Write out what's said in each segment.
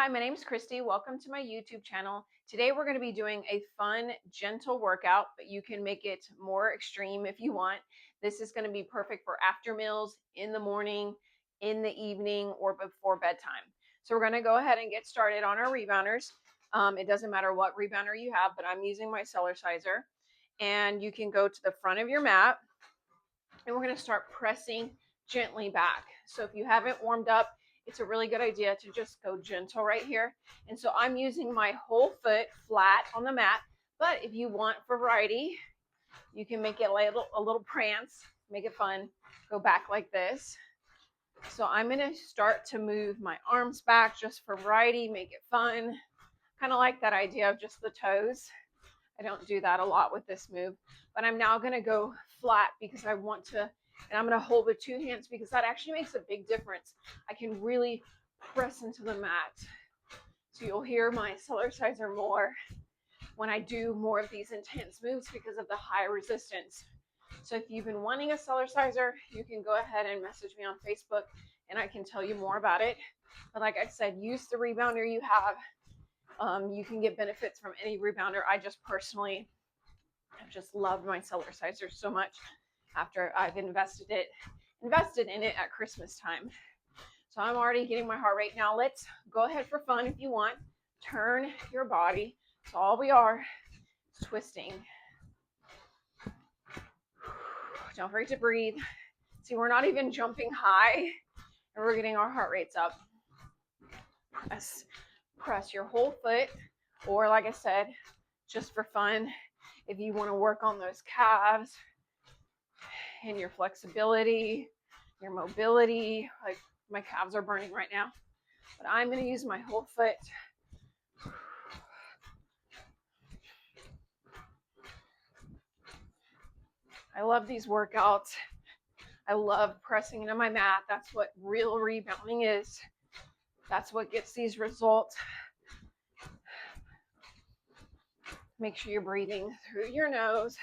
Hi, my name is Christy. Welcome to my YouTube channel. Today we're going to be doing a fun, gentle workout, but you can make it more extreme if you want. This is going to be perfect for after meals, in the morning, in the evening, or before bedtime. So we're going to go ahead and get started on our rebounders. It doesn't matter what rebounder you have, but I'm using my Cellerciser. And you can go to the front of your mat, and we're going to start pressing gently back. So if you haven't warmed up, it's a really good idea to just go gentle right here. And so I'm using my whole foot flat on the mat, but if you want variety, you can make it a little prance, make it fun, go back like this. So I'm going to start to move my arms back just for variety, make it fun. Kind of like that idea of just the toes. I don't do that a lot with this move, but I'm now going to go flat because I want to, and I'm going to hold with two hands because that actually makes a big difference. I can really press into the mat. So you'll hear my Cellerciser more when I do more of these intense moves because of the high resistance. So if you've been wanting a Cellerciser, you can go ahead and message me on Facebook and I can tell you more about it. But like I said, use the rebounder you have. You can get benefits from any rebounder. I just personally have just loved my Cellerciser so much after I've invested in it at Christmas time. So I'm already getting my heart rate. Now let's go ahead for fun if you want. Turn your body. So all we are is twisting. Don't forget to breathe. See, we're not even jumping high and we're getting our heart rates up. Press your whole foot, or like I said, just for fun, if you want to work on those calves and your flexibility, your mobility. Like my calves are burning right now, but I'm going to use my whole foot. I love these workouts. I love pressing into my mat. That's what real rebounding is. That's what gets these results. Make sure you're breathing through your nose.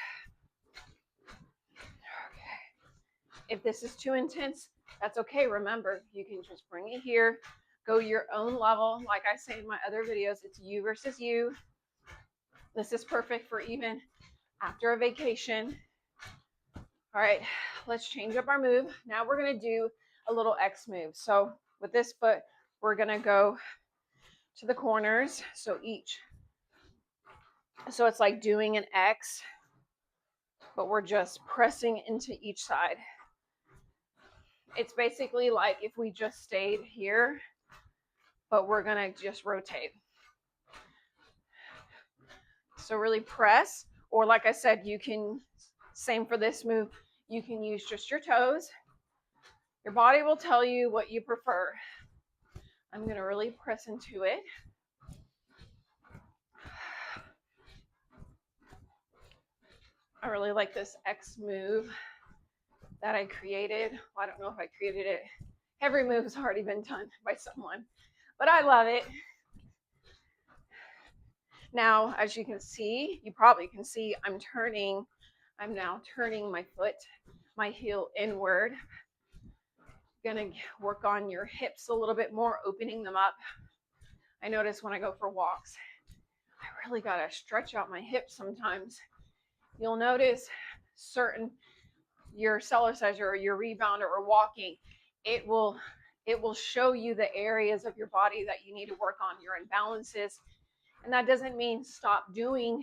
Okay. If this is too intense, that's okay. Remember, you can just bring it here. Go your own level. Like I say in my other videos, it's you versus you. This is perfect for even after a vacation. All right, let's change up our move. Now we're going to do a little X move. So with this foot, we're going to go to the corners. So it's like doing an X, but we're just pressing into each side. It's basically like if we just stayed here, but we're going to just rotate. So really press, or like I said, you can, same for this move, you can use just your toes. Your body will tell you what you prefer. I'm going to really press into it. I really like this X move that I created. Well, I don't know if I created it. Every move has already been done by someone, but I love it. Now, as you can see, you probably can see I'm now turning my foot, my heel inward. Gonna work on your hips a little bit more, opening them up. I notice when I go for walks, I really gotta stretch out my hips sometimes. You'll notice your Cellerciser or your rebounder or walking, it will show you the areas of your body that you need to work on, your imbalances. And that doesn't mean stop doing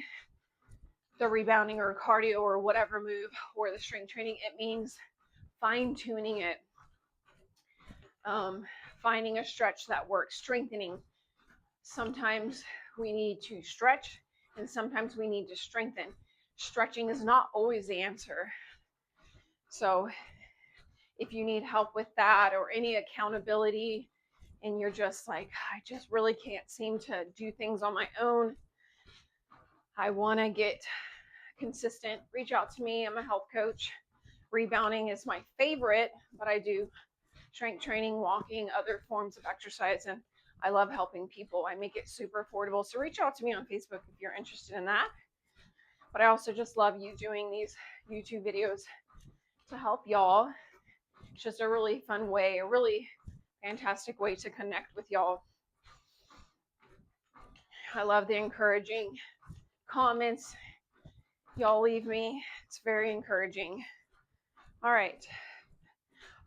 the rebounding or cardio or whatever move or the strength training. It means fine-tuning it, finding a stretch that works, strengthening. Sometimes we need to stretch and sometimes we need to strengthen. Stretching is not always the answer. So if you need help with that or any accountability and you're just like, I just really can't seem to do things on my own, I want to get consistent, reach out to me. I'm a health coach. Rebounding is my favorite, but I do strength training, walking, other forms of exercise, and I love helping people. I make it super affordable. So reach out to me on Facebook if you're interested in that. But I also just love you doing these YouTube videos to help y'all. It's just a really fun way, a really fantastic way to connect with y'all. I love the encouraging comments y'all leave me. It's very encouraging. All right.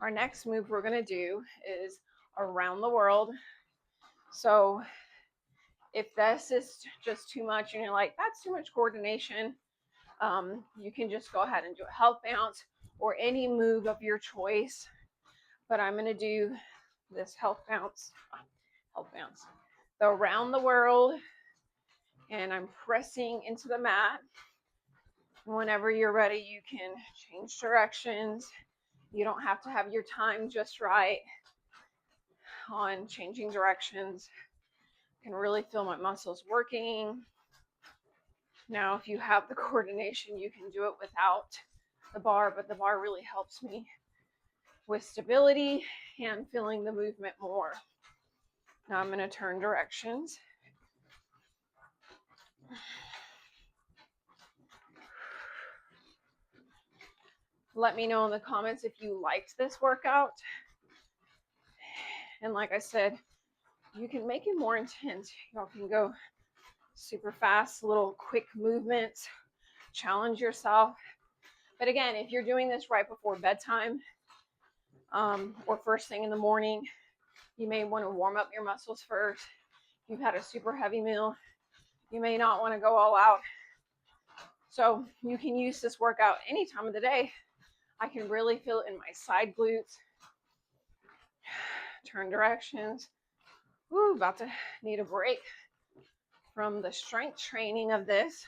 Our next move we're going to do is around the world. So if this is just too much and you're like, that's too much coordination, you can just go ahead and do a health bounce or any move of your choice. But I'm going to do this health bounce, the around the world, and I'm pressing into the mat. Whenever you're ready, you can change directions. You don't have to have your time just right on changing directions. I can really feel my muscles working. Now, if you have the coordination, you can do it without the bar, but the bar really helps me with stability and feeling the movement more. Now I'm going to turn directions. Let me know in the comments if you liked this workout. And like I said, you can make it more intense. Y'all can go super fast, little quick movements, challenge yourself. But again, if you're doing this right before bedtime or first thing in the morning, you may want to warm up your muscles first. If you've had a super heavy meal, you may not want to go all out. So you can use this workout any time of the day. I can really feel it in my side glutes. Turn directions. Woo, about to need a break from the strength training of this.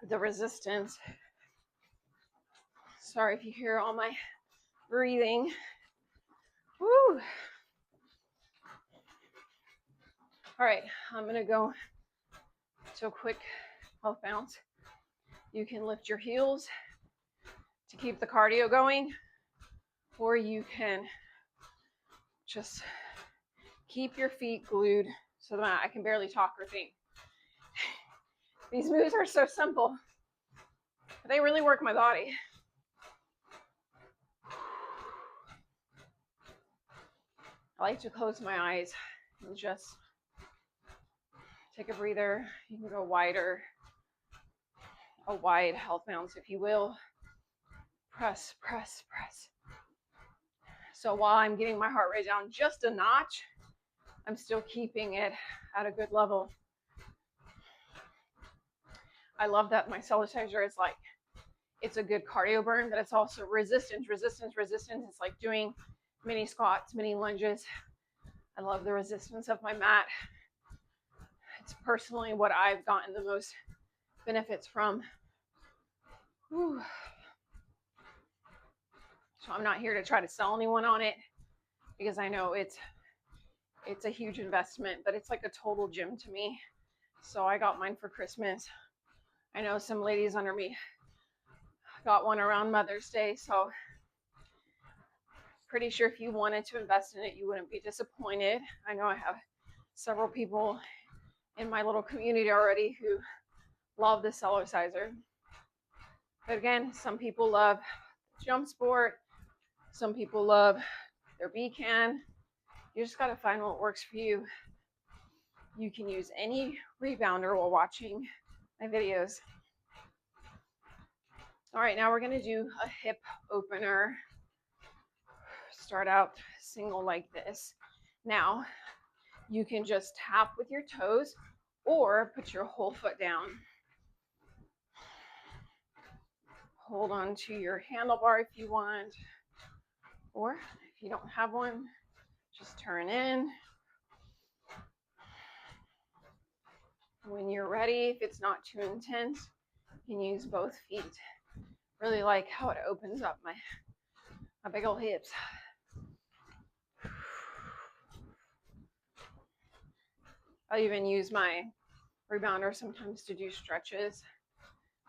The resistance. Sorry if you hear all my breathing. Woo. All right, I'm gonna go to a quick health bounce. You can lift your heels to keep the cardio going, or you can just keep your feet glued so that I can barely talk or think. These moves are so simple, but they really work my body. I like to close my eyes and just take a breather. You can go wider, a wide health bounce, if you will. Press, press, press. So while I'm getting my heart rate down just a notch, I'm still keeping it at a good level. I love that my Cellerciser is like, it's a good cardio burn, but it's also resistance, resistance, resistance. It's like doing mini squats, mini lunges. I love the resistance of my mat. It's personally what I've gotten the most benefits from. Whew. So I'm not here to try to sell anyone on it because I know it's a huge investment, but it's like a total gym to me. So I got mine for Christmas. I know some ladies under me got one around Mother's Day, so pretty sure if you wanted to invest in it, you wouldn't be disappointed. I know I have several people in my little community already who love the Cellerciser. But again, some people love jump sport. Some people love their B-can. You just got to find what works for you. You can use any rebounder while watching my videos. All right, now we're going to do a hip opener. Start out single like this. Now, you can just tap with your toes or put your whole foot down. Hold on to your handlebar if you want, or if you don't have one, just turn in. When you're ready, if it's not too intense, you can use both feet. Really like how it opens up my big old hips. I'll even use my rebounder sometimes to do stretches.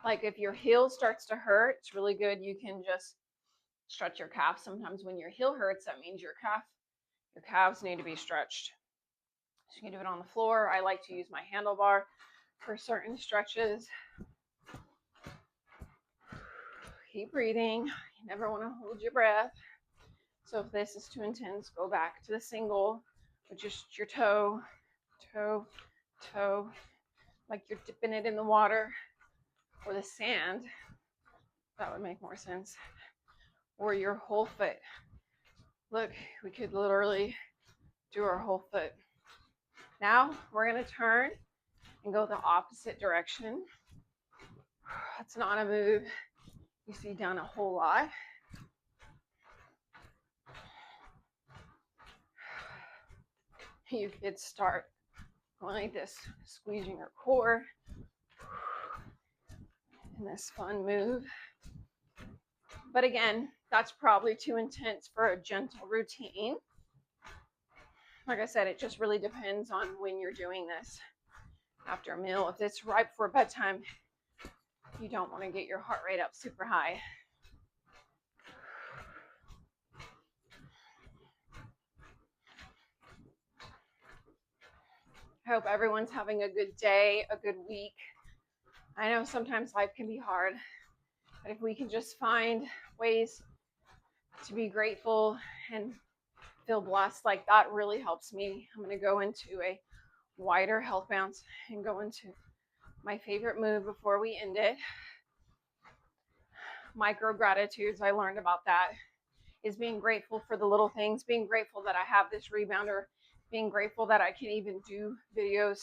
Like if your heel starts to hurt, it's really good. You can just stretch your calf. Sometimes when your heel hurts, that means your calves need to be stretched. So you can do it on the floor. I like to use my handlebar for certain stretches. Keep breathing. You never want to hold your breath. So if this is too intense, go back to the single with just your toe. toe, toe, like you're dipping it in the water or the sand. That would make more sense. Or your whole foot. Look, we could literally do our whole foot. Now we're going to turn and go the opposite direction. That's not a move you see done a whole lot. You could start going like this, squeezing your core in this fun move. But again, that's probably too intense for a gentle routine. Like I said, it just really depends on when you're doing this after a meal. If it's right before bedtime, you don't want to get your heart rate up super high. I hope everyone's having a good day, a good week. I know sometimes life can be hard, but if we can just find ways to be grateful and feel blessed, like that really helps me. I'm going to go into a wider health bounce and go into my favorite move before we end it. Micro gratitudes, I learned about that, is being grateful for the little things, being grateful that I have this rebounder, being grateful that I can even do videos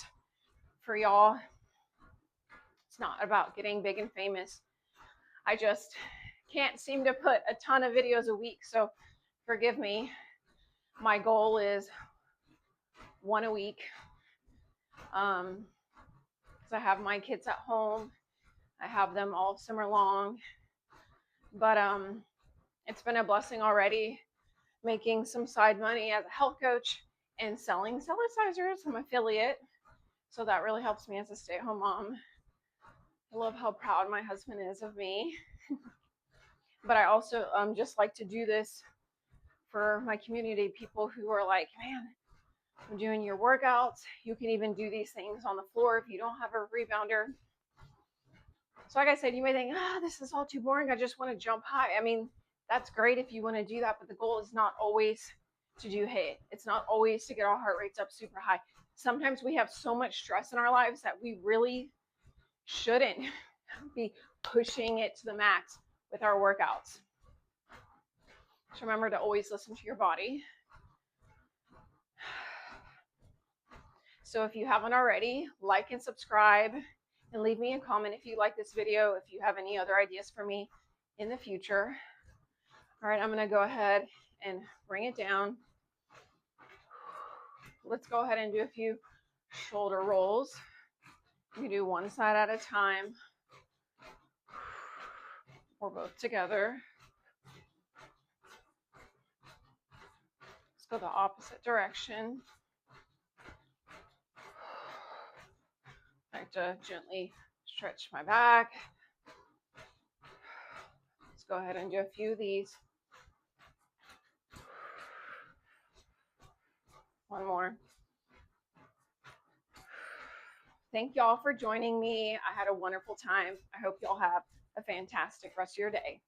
for y'all. It's not about getting big and famous. I just can't seem to put a ton of videos a week, so forgive me. My goal is 1 a week. Because I have my kids at home. I have them all summer long. But it's been a blessing already, making some side money as a health coach and selling Cellerciser. I'm an affiliate. So that really helps me as a stay-at-home mom. I love how proud my husband is of me. But I also just like to do this for my community, people who are like, man, I'm doing your workouts. You can even do these things on the floor if you don't have a rebounder. So like I said, you may think, this is all too boring. I just want to jump high. I mean, that's great if you want to do that, but the goal is not always to do HIIT. It's not always to get our heart rates up super high. Sometimes we have so much stress in our lives that we really shouldn't be pushing it to the max with our workouts. So remember to always listen to your body. So if you haven't already, like and subscribe and leave me a comment if you like this video, if you have any other ideas for me in the future. All right, I'm going to go ahead and bring it down. Let's go ahead and do a few shoulder rolls. You can do one side at a time or both together. Let's go the opposite direction. I like to gently stretch my back. Let's go ahead and do a few of these. One more. Thank y'all for joining me. I had a wonderful time. I hope y'all have a fantastic rest of your day.